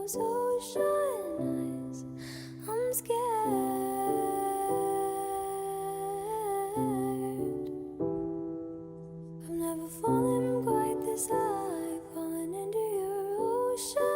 those ocean eyes. I'm scared. I've never fallen quite this high, falling into your ocean.